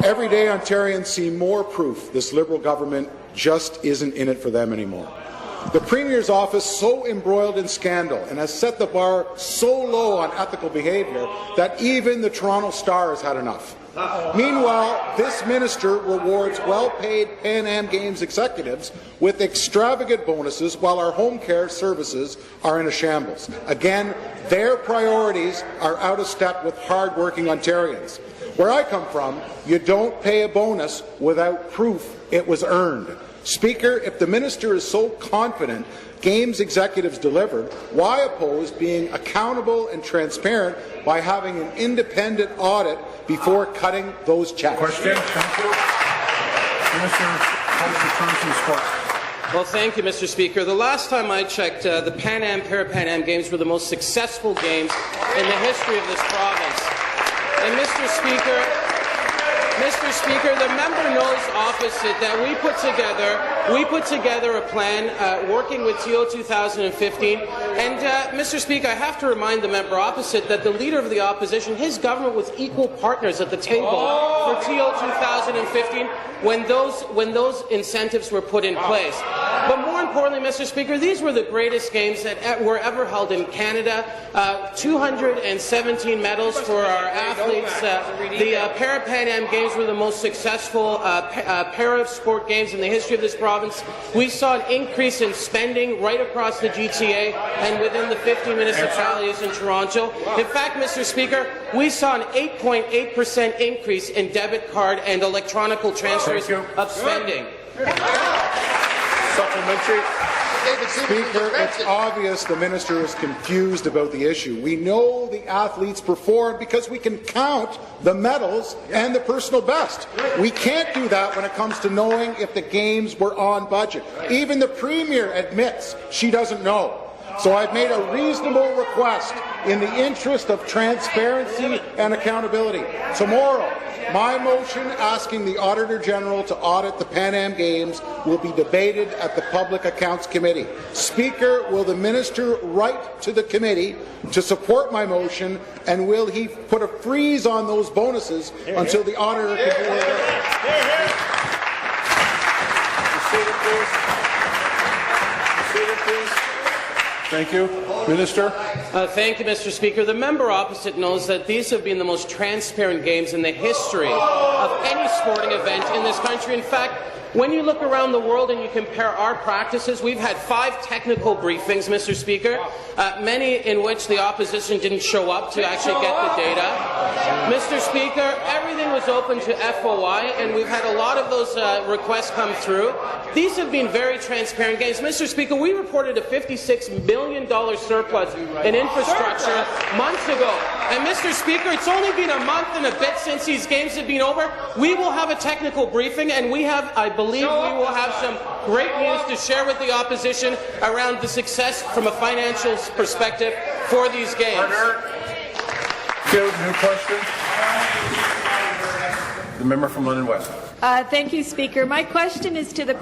Every day Ontarians see more proof this Liberal government just isn't in it for them anymore. The Premier's office so embroiled in scandal and has set the bar so low on ethical behaviour that even the Toronto Star has had enough. Meanwhile, this minister rewards well-paid Pan Am Games executives with extravagant bonuses while our home care services are in a shambles. Again, their priorities are out of step with hard-working Ontarians. Where I come from, you don't pay a bonus without proof it was earned. Speaker, if the minister is so confident Games executives delivered, why oppose being accountable and transparent by having an independent audit before cutting those checks? Question. Thank you. Minister of Returns and Sports. Well, thank you, Mr. Speaker. The last time I checked, the Para-Pan Am Games were the most successful games in the history of this province. And Mr. Speaker, the member knows opposite that we put together a plan working with TO 2015. And, Mr. Speaker, I have to remind the member opposite that the Leader of the Opposition, his government was equal partners at the table for TO 2015 when those incentives were put in place. But more importantly, Mr. Speaker, these were the greatest games that were ever held in Canada. 217 medals for our athletes. The Para-Pan Am Games were the most successful para-sport games in the history of this province. We saw an increase in spending right across the GTA and within the 50 municipalities in Toronto. In fact, Mr. Speaker, we saw an 8.8% increase in debit card and electronic transfers of spending. Supplementary. Speaker, it's obvious the minister is confused about the issue. We know the athletes performed because we can count the medals and the personal best. We can't do that when it comes to knowing if the games were on budget. Even the Premier admits she doesn't know. So I've made a reasonable request in the interest of transparency and accountability. Tomorrow, my motion asking the Auditor General to audit the Pan Am Games will be debated at the Public Accounts Committee. Speaker, will the minister write to the committee to support my motion, and will he put a freeze on those bonuses until the auditor can do it? Thank you. Minister. Thank you, Mr. Speaker. The member opposite knows that these have been the most transparent games in the history of any sporting event in this country. In fact, when you look around the world and you compare our practices, we've had 5 technical briefings, Mr. Speaker, many in which the opposition didn't show up to actually get the data. Mr. Speaker, everything was open to FOI, and we've had a lot of those requests come through. These have been very transparent games. Mr. Speaker, we reported a $56 million surplus in infrastructure months ago. And, Mr. Speaker, it's only been a month and a bit since these games have been over. We will have a technical briefing, and I believe we will have some great news to share with the opposition around the success from a financial perspective for these games. New question. The member from London West. Thank you, Speaker. My question is to the